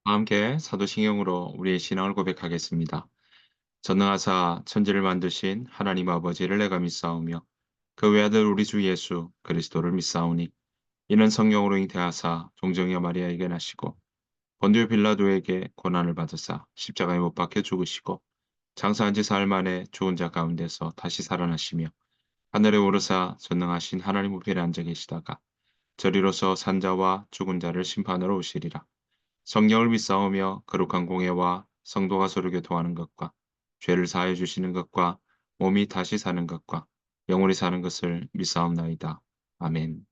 함께 사도신경으로 우리의 신앙을 고백하겠습니다. 전능하사 천지를 만드신 하나님 아버지를 내가 믿사오며 그 외아들 우리 주 예수 그리스도를 믿사오니 이는 성령으로 잉태하사 동정여 마리아에게 나시고 본디오 빌라도에게 고난을 받으사 십자가에 못 박혀 죽으시고 장사한 지 사흘 만에 죽은 자 가운데서 다시 살아나시며 하늘에 오르사 전능하신 하나님 우편에 앉아 계시다가 저리로서 산자와 죽은 자를 심판하러 오시리라. 성령을 믿사오며 거룩한 공예와 성도가 서로 교통하는 것과 죄를 사하여 주시는 것과 몸이 다시 사는 것과 영원히 사는 것을 믿사옵나이다. 아멘.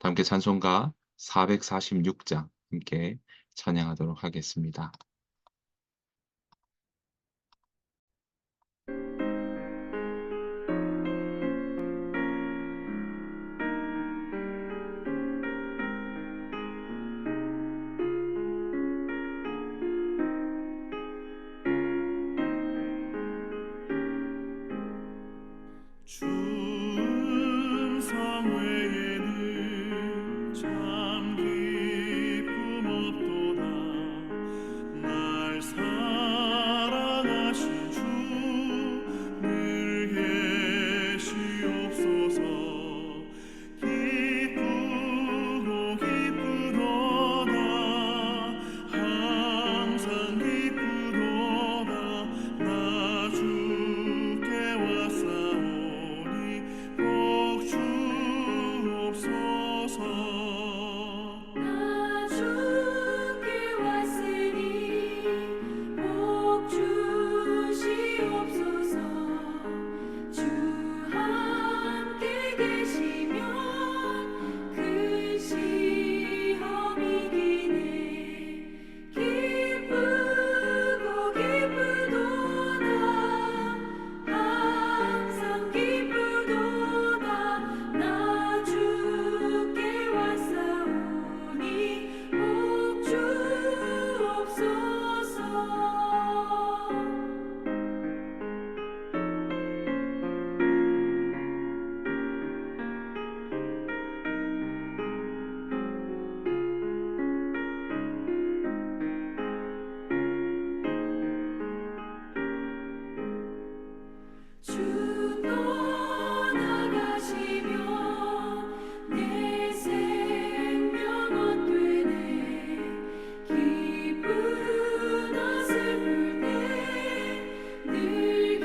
함께 찬송가 446장 함께 찬양하도록 하겠습니다. 충성 외에는 참 기쁨 없도다. 날 사랑하신 주 늘 계시옵소서. 기쁘고 기쁘도다. 항상 기쁘도다. 나 주께 왔사오니 복 주옵소서. 나 주께 왔으니 복 주시옵소서. 주 함께 계시면 큰 시험이 기네. 기쁘고 기쁘도다. 항상 기쁘도다. 나 주께 왔사오니 복 주옵소서. 주 떠나가시면 내 생명 헛되네. 기쁘나 슬플 때 늘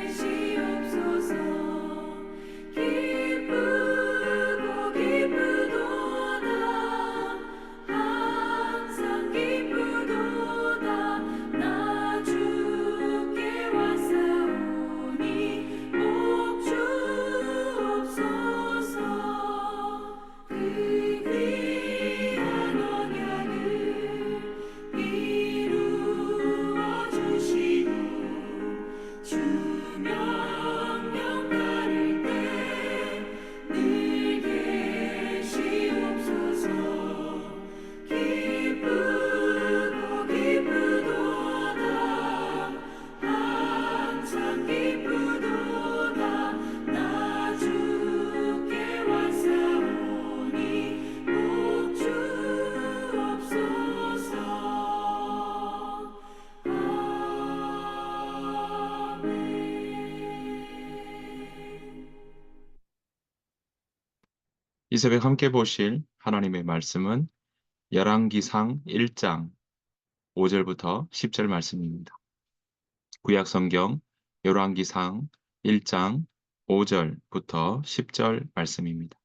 계시옵소서. 기쁘고 기쁘도다. 항상 기쁘도다. 나 주께 왔사오니 복 주옵소서. 그 귀한 언약을 이루어 주시고 주 명령 따를 때 늘 계시옵소서. 기쁘고 기쁘도다. 항상 기쁘도다. 나 주께 왔사오니 복 주옵소서. 아멘. 이 새벽 함께 보실 하나님의 말씀은 열왕기상 1장 5절부터 10절 말씀입니다. 구약 성경 열왕기상 1장 5절부터 10절 말씀입니다.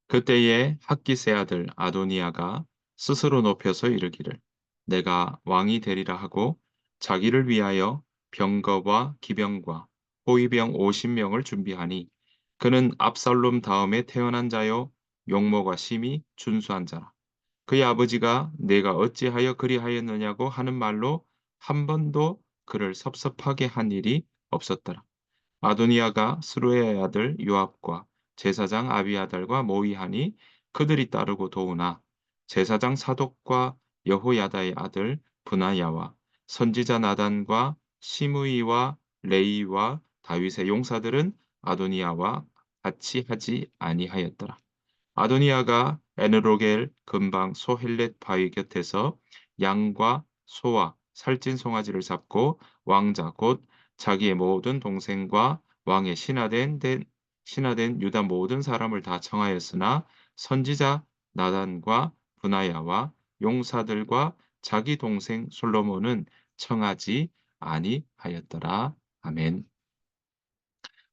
그때에 학기세 아들 아도니아가 스스로 높여서 이르기를 내가 왕이 되리라 하고 자기를 위하여 병거와 기병과 호위병 50명을 준비하니 그는 압살롬 다음에 태어난 자요 용모가 심히 준수한 자라. 그의 아버지가 내가 어찌하여 그리하였느냐고 하는 말로 한 번도 그를 섭섭하게 한 일이 없었더라. 아도니아가 스루의 아들 요압과 제사장 아비아달과 모의하니 그들이 따르고 도우나 제사장 사독과 여호야다의 아들 브나야와 선지자 나단과 시므이와 레이와 다윗의 용사들은 아도니아와 같이 하지 아니하였더라. 아도니아가 에느로겔 근방 소헬렛 바위 곁에서 양과 소와 살찐 송아지를 잡고 왕자 곧 자기의 모든 동생과 왕의 신하된 유다 모든 사람을 다 청하였으나 선지자 나단과 분하야와 용사들과 자기 동생 솔로몬은 청하지 아니하였더라. 아멘.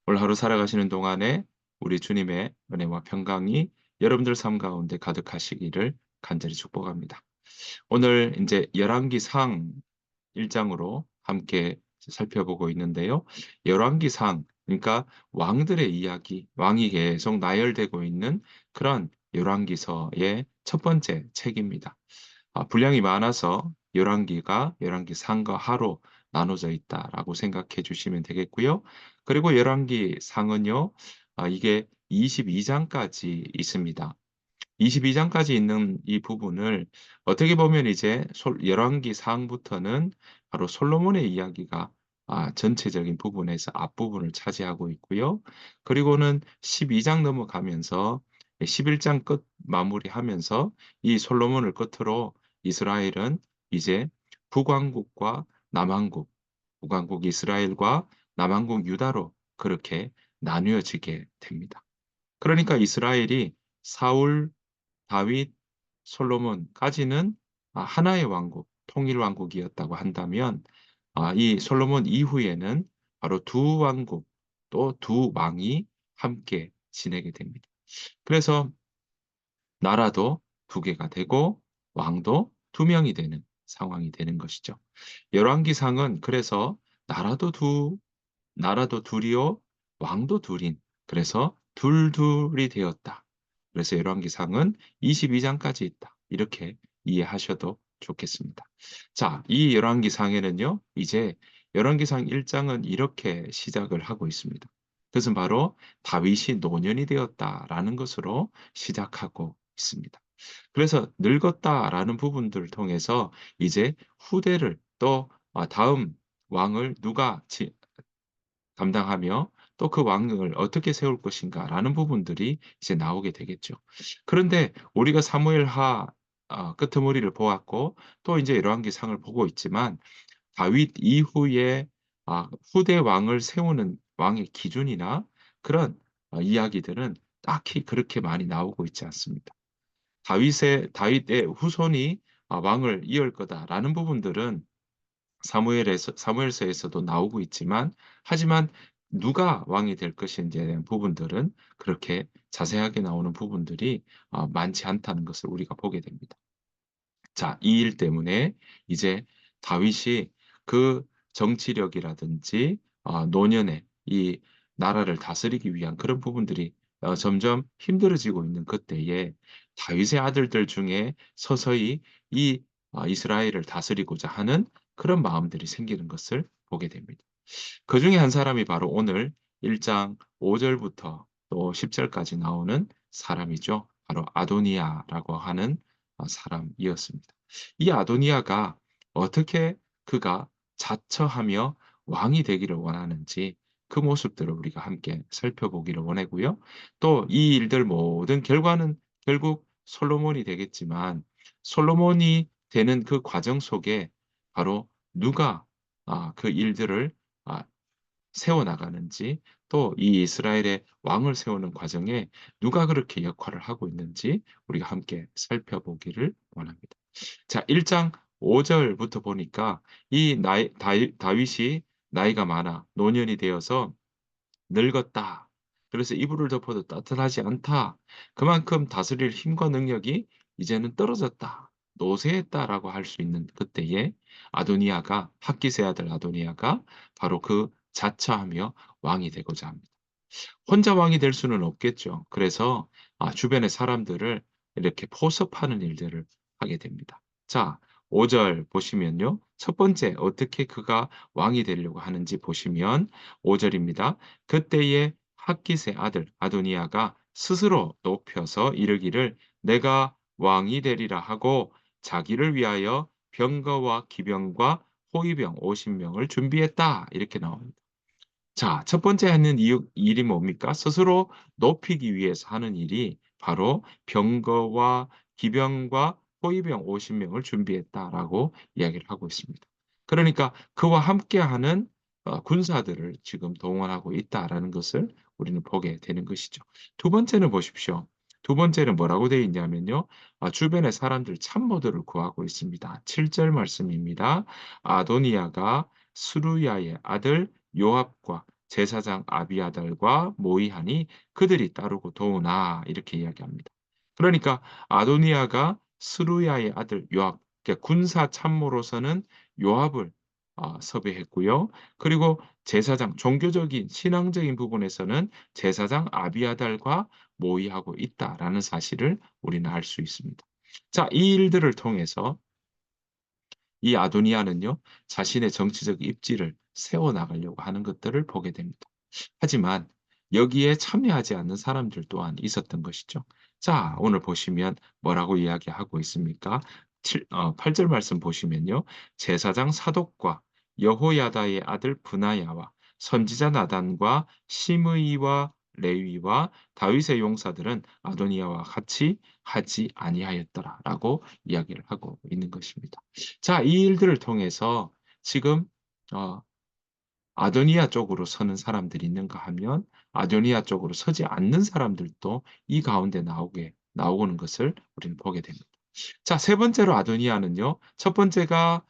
오늘 하루 살아가시는 동안에 우리 주님의 은혜와 평강이 여러분들 삶 가운데 가득하시기를 간절히 축복합니다. 오늘 이제 열왕기상 1장으로 함께 살펴보고 있는데요. 열왕기상, 그러니까 왕들의 이야기, 왕이 계속 나열되고 있는 그런 열왕기서의 첫 번째 책입니다. 분량이 많아서 열왕기가 열왕기상과 하로 나눠져 있다라고 생각해 주시면 되겠고요. 그리고 열왕기상은요, 이게 22장까지 있습니다. 22장까지 있는 이 부분을 어떻게 보면 이제 열왕기 상부터는 바로 솔로몬의 이야기가 전체적인 부분에서 앞부분을 차지하고 있고요. 그리고는 12장 넘어가면서 11장 끝 마무리하면서 이 솔로몬을 끝으로 이스라엘은 이제 북왕국과 남왕국, 북왕국 이스라엘과 남왕국 유다로 그렇게 나뉘어지게 됩니다. 그러니까 이스라엘이 사울, 다윗, 솔로몬까지는 하나의 왕국, 통일 왕국이었다고 한다면 이 솔로몬 이후에는 바로 두 왕국 또 두 왕이 함께 지내게 됩니다. 그래서 나라도 두 개가 되고 왕도 두 명이 되는 상황이 되는 것이죠. 열왕기상은 그래서 나라도 둘이요 왕도 둘인 그래서 둘둘이 되었다. 그래서 열왕기상은 22장까지 있다. 이렇게 이해하셔도 좋겠습니다. 자, 이 열왕기상에는요. 이제 열왕기상 1장은 이렇게 시작을 하고 있습니다. 그것은 바로 다윗이 노년이 되었다라는 것으로 시작하고 있습니다. 그래서 늙었다라는 부분들을 통해서 이제 후대를 또 다음 왕을 누가 감당하며 또 그 왕을 어떻게 세울 것인가라는 부분들이 이제 나오게 되겠죠. 그런데 우리가 사무엘하 끄트머리를 보았고 또 이제 열왕기상을 보고 있지만 다윗 이후에 후대 왕을 세우는 왕의 기준이나 그런 이야기들은 딱히 그렇게 많이 나오고 있지 않습니다. 다윗의 후손이 왕을 이을 거다라는 부분들은 사무엘서에서도 나오고 있지만 하지만 누가 왕이 될 것인지에 대한 부분들은 그렇게 자세하게 나오는 부분들이 많지 않다는 것을 우리가 보게 됩니다. 자, 이 일 때문에 이제 다윗이 그 정치력이라든지 노년에 이 나라를 다스리기 위한 그런 부분들이 점점 힘들어지고 있는 그때에 다윗의 아들들 중에 서서히 이 이스라엘을 다스리고자 하는 그런 마음들이 생기는 것을 보게 됩니다. 그중에 한 사람이 바로 오늘 1장 5절부터 또 10절까지 나오는 사람이죠. 바로 아도니아라고 하는 사람이었습니다. 이 아도니아가 어떻게 그가 자처하며 왕이 되기를 원하는지 그 모습들을 우리가 함께 살펴보기를 원하고요. 또 이 일들 모든 결과는 결국 솔로몬이 되겠지만 솔로몬이 되는 그 과정 속에 바로 누가 그 일들을 아 세워나가는지 또 이 이스라엘의 왕을 세우는 과정에 누가 그렇게 역할을 하고 있는지 우리가 함께 살펴보기를 원합니다. 자, 1장 5절부터 보니까 이 다윗이 나이가 많아 노년이 되어서 늙었다. 그래서 이불을 덮어도 따뜻하지 않다. 그만큼 다스릴 힘과 능력이 이제는 떨어졌다. 노쇠했다라고 할 수 있는 그때에 학기세 아들 아도니아가 바로 그 자처하며 왕이 되고자 합니다. 혼자 왕이 될 수는 없겠죠. 그래서 주변의 사람들을 이렇게 포섭하는 일들을 하게 됩니다. 자, 5절 보시면요. 첫 번째 어떻게 그가 왕이 되려고 하는지 보시면 5절입니다. 그때에 학깃의 아들 아도니아가 스스로 높여서 이르기를 내가 왕이 되리라 하고 자기를 위하여 병거와 기병과 호위병 50명을 준비했다. 이렇게 나옵니다. 자, 첫 번째 하는 일이 뭡니까? 스스로 높이기 위해서 하는 일이 바로 병거와 기병과 호위병 50명을 준비했다라고 이야기를 하고 있습니다. 그러니까 그와 함께하는 군사들을 지금 동원하고 있다라는 것을 우리는 보게 되는 것이죠. 두 번째는 보십시오. 두 번째는 뭐라고 되어 있냐면요. 주변의 사람들 참모들을 구하고 있습니다. 7절 말씀입니다. 아도니아가 스루야의 아들 요압과 제사장 아비아달과 모이하니 그들이 따르고 도우나 이렇게 이야기합니다. 그러니까 아도니아가 스루야의 아들 요압, 그러니까 군사 참모로서는 요압을 섭외했고요. 그리고 제사장, 종교적인 신앙적인 부분에서는 제사장 아비아달과 모의하고 있다라는 사실을 우리는 알 수 있습니다. 자, 이 일들을 통해서 이 아도니아는요, 자신의 정치적 입지를 세워나가려고 하는 것들을 보게 됩니다. 하지만 여기에 참여하지 않는 사람들 또한 있었던 것이죠. 자, 오늘 보시면 뭐라고 이야기하고 있습니까? 8절 말씀 보시면요. 제사장 사독과 여호야다의 아들 브나야와 선지자 나단과 시므이와 레위와 다윗의 용사들은 아도니아와 같이 하지 아니하였더라라고 이야기를 하고 있는 것입니다. 자, 이 일들을 통해서 지금 어 아도니아 쪽으로 서는 사람들이 있는가 하면 아도니아 쪽으로 서지 않는 사람들도 이 가운데 나오는 것을 우리는 보게 됩니다. 자, 세 번째로 아도니아는요. 첫 번째가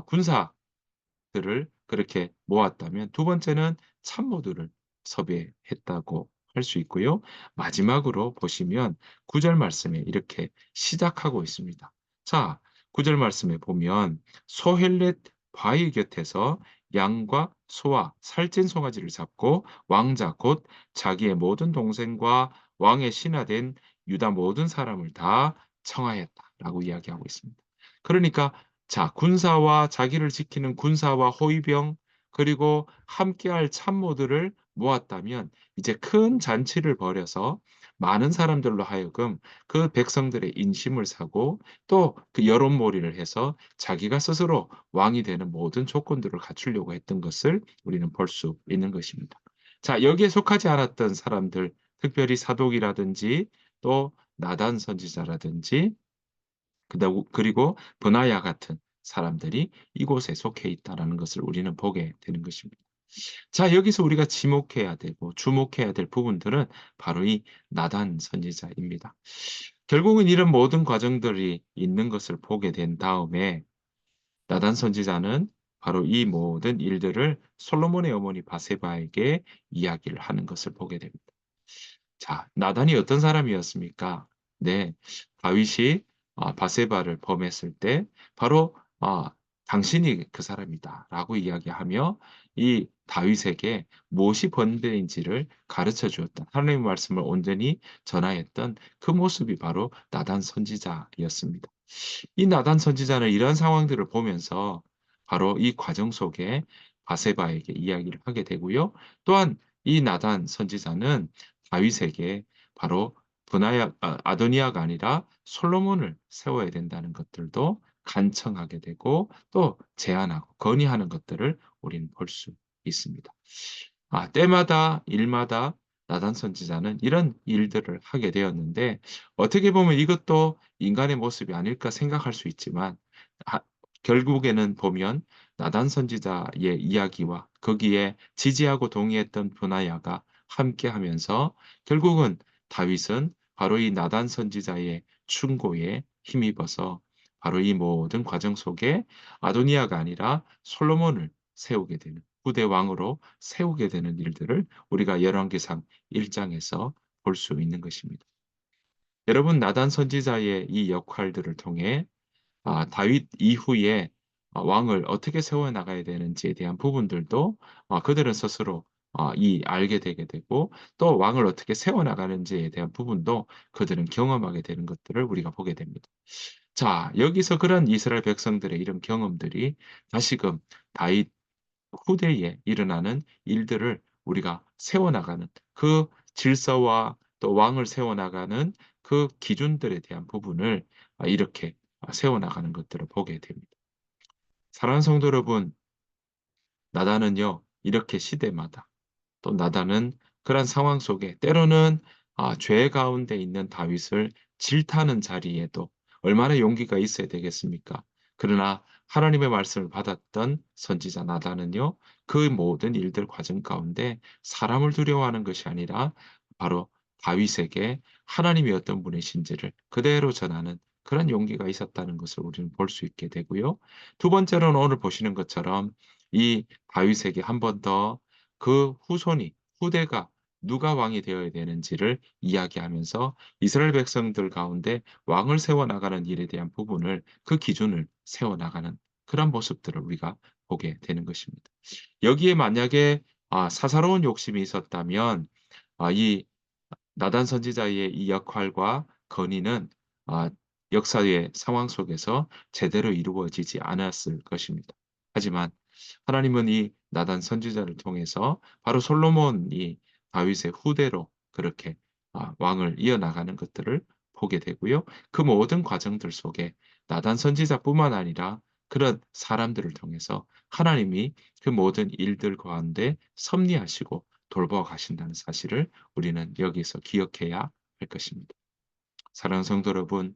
군사들을 그렇게 모았다면 두 번째는 참모들을 섭외했다고 할 수 있고요. 마지막으로 보시면 9절 말씀에 이렇게 시작하고 있습니다. 자, 9절 말씀에 보면 소헬렛 바위 곁에서 양과 소와 살찐 송아지를 잡고 왕자 곧 자기의 모든 동생과 왕의 신하된 유다 모든 사람을 다 청하였다라고 이야기하고 있습니다. 그러니까 자, 군사와 자기를 지키는 군사와 호위병 그리고 함께할 참모들을 모았다면 이제 큰 잔치를 벌여서 많은 사람들로 하여금 그 백성들의 인심을 사고 또 그 여론몰이를 해서 자기가 스스로 왕이 되는 모든 조건들을 갖추려고 했던 것을 우리는 볼 수 있는 것입니다. 자, 여기에 속하지 않았던 사람들, 특별히 사독이라든지 또 나단 선지자라든지 그리고 브나야 같은 사람들이 이곳에 속해 있다라는 것을 우리는 보게 되는 것입니다. 자, 여기서 우리가 지목해야 되고 주목해야 될 부분들은 바로 이 나단 선지자입니다. 결국은 이런 모든 과정들이 있는 것을 보게 된 다음에 나단 선지자는 바로 이 모든 일들을 솔로몬의 어머니 바세바에게 이야기를 하는 것을 보게 됩니다. 자, 나단이 어떤 사람이었습니까? 네. 다윗이 바세바를 범했을 때 바로 "당신이 그 사람이다."라고 이야기하며 이 다윗에게 무엇이 번제인지를 가르쳐 주었던 하나님의 말씀을 온전히 전하였던 그 모습이 바로 나단 선지자였습니다. 이 나단 선지자는 이러한 상황들을 보면서 바로 이 과정 속에 바세바에게 이야기를 하게 되고요. 또한 이 나단 선지자는 다윗에게 바로 아도니아가 아니라 솔로몬을 세워야 된다는 것들도 간청하게 되고 또 제안하고 건의하는 것들을 우리는 볼 수 있습니다. 때마다 일마다 나단 선지자는 이런 일들을 하게 되었는데 어떻게 보면 이것도 인간의 모습이 아닐까 생각할 수 있지만 아 결국에는 보면 나단 선지자의 이야기와 거기에 지지하고 동의했던 브나야가 함께하면서 결국은 다윗은 바로 이 나단 선지자의 충고에 힘입어서 바로 이 모든 과정 속에 아도니아가 아니라 솔로몬을 세우게 되는 후대 왕으로 세우게 되는 일들을 우리가 열왕기상 1 장에서 볼 수 있는 것입니다. 여러분 나단 선지자의 이 역할들을 통해 다윗 이후에 왕을 어떻게 세워 나가야 되는지에 대한 부분들도 그들은 스스로 알게 되게 되고 또 왕을 어떻게 세워 나가는지에 대한 부분도 그들은 경험하게 되는 것들을 우리가 보게 됩니다. 자, 여기서 그런 이스라엘 백성들의 이런 경험들이 다시금 다윗 후대에 일어나는 일들을 우리가 세워나가는 그 질서와 또 왕을 세워나가는 그 기준들에 대한 부분을 이렇게 세워나가는 것들을 보게 됩니다. 사랑하는 성도 여러분, 나단은요, 이렇게 시대마다 또 나단은 그런 상황 속에 때로는 죄 가운데 있는 다윗을 질타하는 자리에도 얼마나 용기가 있어야 되겠습니까? 그러나 하나님의 말씀을 받았던 선지자 나단은요, 그 모든 일들 과정 가운데 사람을 두려워하는 것이 아니라 바로 다윗에게 하나님이 어떤 분이신지를 그대로 전하는 그런 용기가 있었다는 것을 우리는 볼 수 있게 되고요. 두 번째로는 오늘 보시는 것처럼 이 다윗에게 한 번 더 그 후대가 누가 왕이 되어야 되는지를 이야기하면서 이스라엘 백성들 가운데 왕을 세워 나가는 일에 대한 부분을 그 기준을 세워 나가는 그런 모습들을 우리가 보게 되는 것입니다. 여기에 만약에 사사로운 욕심이 있었다면 이 나단 선지자의 이 역할과 건의는 아 역사의 상황 속에서 제대로 이루어지지 않았을 것입니다. 하지만 하나님은 이 나단 선지자를 통해서 바로 솔로몬이 다윗의 후대로 그렇게 왕을 이어나가는 것들을 보게 되고요. 그 모든 과정들 속에 나단 선지자뿐만 아니라 그런 사람들을 통해서 하나님이 그 모든 일들 가운데 섭리하시고 돌보아 가신다는 사실을 우리는 여기서 기억해야 할 것입니다. 사랑하는 성도 여러분,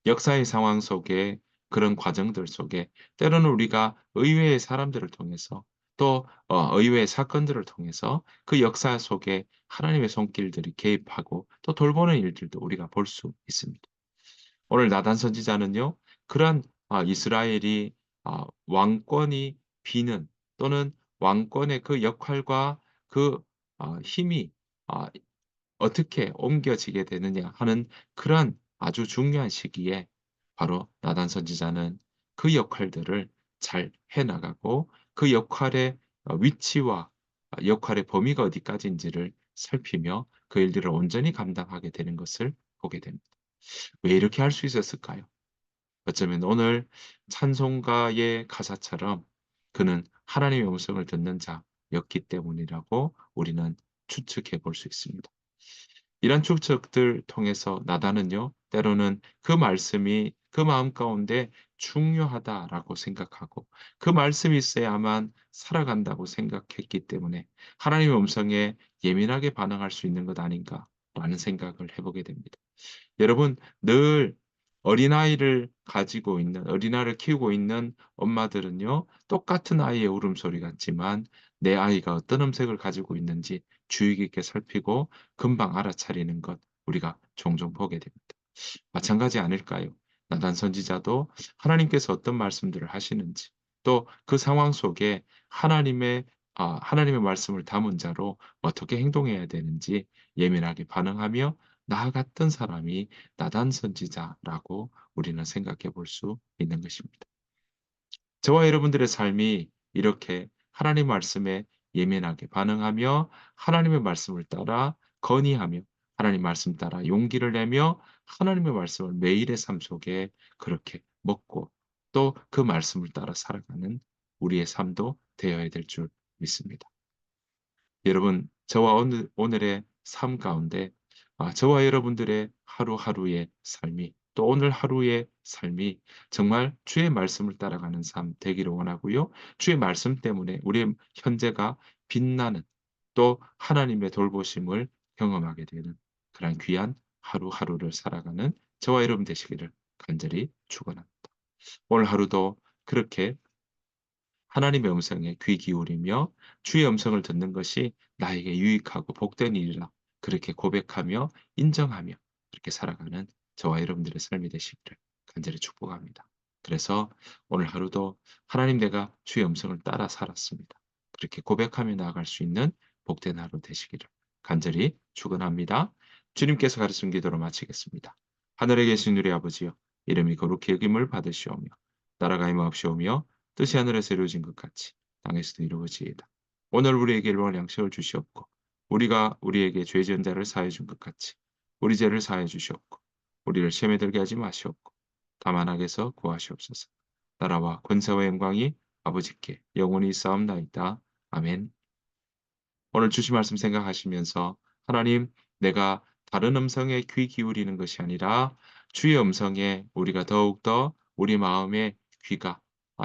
역사의 상황 속에 그런 과정들 속에 때로는 우리가 의외의 사람들을 통해서 또 의외의 사건들을 통해서 그 역사 속에 하나님의 손길들이 개입하고 또 돌보는 일들도 우리가 볼 수 있습니다. 오늘 나단 선지자는요. 그러한 이스라엘이 왕권이 비는 또는 왕권의 그 역할과 그 힘이 아 어떻게 옮겨지게 되느냐 하는 그러한 아주 중요한 시기에 바로 나단 선지자는 그 역할들을 잘 해 나가고 그 역할의 위치와 역할의 범위가 어디까지인지를 살피며 그 일들을 온전히 감당하게 되는 것을 보게 됩니다. 왜 이렇게 할 수 있었을까요? 어쩌면 오늘 찬송가의 가사처럼 그는 하나님의 음성을 듣는 자였기 때문이라고 우리는 추측해 볼 수 있습니다. 이런 추측들 통해서 나단은요, 때로는 그 말씀이 그 마음 가운데 중요하다라고 생각하고 그 말씀이 있어야만 살아간다고 생각했기 때문에 하나님의 음성에 예민하게 반응할 수 있는 것 아닌가라는 생각을 해보게 됩니다. 여러분, 늘 어린아이를 가지고 있는, 어린아이를 키우고 있는 엄마들은요, 똑같은 아이의 울음소리 같지만 내 아이가 어떤 음색을 가지고 있는지 주의 깊게 살피고 금방 알아차리는 것 우리가 종종 보게 됩니다. 마찬가지 아닐까요? 나단 선지자도 하나님께서 어떤 말씀들을 하시는지 또 그 상황 속에 하나님의 말씀을 담은 자로 어떻게 행동해야 되는지 예민하게 반응하며 나아갔던 사람이 나단 선지자라고 우리는 생각해 볼 수 있는 것입니다. 저와 여러분들의 삶이 이렇게 하나님 말씀에 예민하게 반응하며 하나님의 말씀을 따라 건의하며 하나님 말씀 따라 용기를 내며 하나님의 말씀을 매일의 삶 속에 그렇게 먹고 또 그 말씀을 따라 살아가는 우리의 삶도 되어야 될 줄 믿습니다. 여러분, 저와 오늘의 삶 가운데 저와 여러분들의 하루하루의 삶이 또 오늘 하루의 삶이 정말 주의 말씀을 따라가는 삶 되기를 원하고요. 주의 말씀 때문에 우리의 현재가 빛나는 또 하나님의 돌보심을 경험하게 되는 그런 귀한 하루하루를 살아가는 저와 여러분 되시기를 간절히 축원합니다. 오늘 하루도 그렇게 하나님의 음성에 귀 기울이며 주의 음성을 듣는 것이 나에게 유익하고 복된 일이라 그렇게 고백하며 인정하며 그렇게 살아가는 저와 여러분들의 삶이 되시기를 간절히 축복합니다. 그래서 오늘 하루도 하나님 내가 주의 음성을 따라 살았습니다. 그렇게 고백하며 나아갈 수 있는 복된 하루 되시기를 간절히 축원합니다. 주님께서 가르친 기도로 마치겠습니다. 하늘에 계신 우리 아버지여 이름이 거룩히 여김을 받으시오며 나라가 임하옵시오며 뜻이 하늘에서 이루어진 것 같이 땅에서도 이루어지이다. 오늘 우리에게 일용할 양식을 주시옵고 우리가 우리에게 죄 지은 자를 사하여 준 것 같이 우리 죄를 사하여 주시옵고 우리를 시험에 들게 하지 마시옵고 다만 악에서 구하시옵소서. 나라와 권세와 영광이 아버지께 영원히 있사옵나이다. 아멘. 오늘 주신 말씀 생각하시면서 하나님 내가 다른 음성에 귀 기울이는 것이 아니라 주의 음성에 우리가 더욱더 우리 마음의 귀가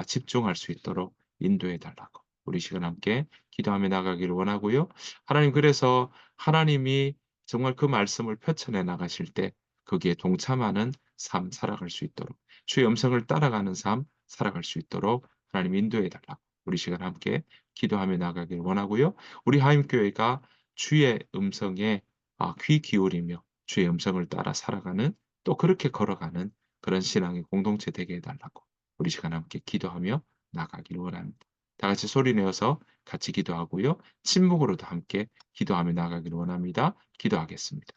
집중할 수 있도록 인도해 달라고 우리 시간 함께 기도하며 나가기를 원하고요. 하나님 그래서 하나님이 정말 그 말씀을 펼쳐내 나가실 때 거기에 동참하는 삶 살아갈 수 있도록 주의 음성을 따라가는 삶 살아갈 수 있도록 하나님 인도해 달라고 우리 시간 함께 기도하며 나가길 원하고요. 우리 하임교회가 주의 음성에 귀 기울이며 주의 음성을 따라 살아가는 또 그렇게 걸어가는 그런 신앙의 공동체 되게 해 달라고 우리 시간 함께 기도하며 나가기를 원합니다. 다 같이 소리 내어서 같이 기도하고요. 침묵으로도 함께 기도하며 나가기를 원합니다. 기도하겠습니다.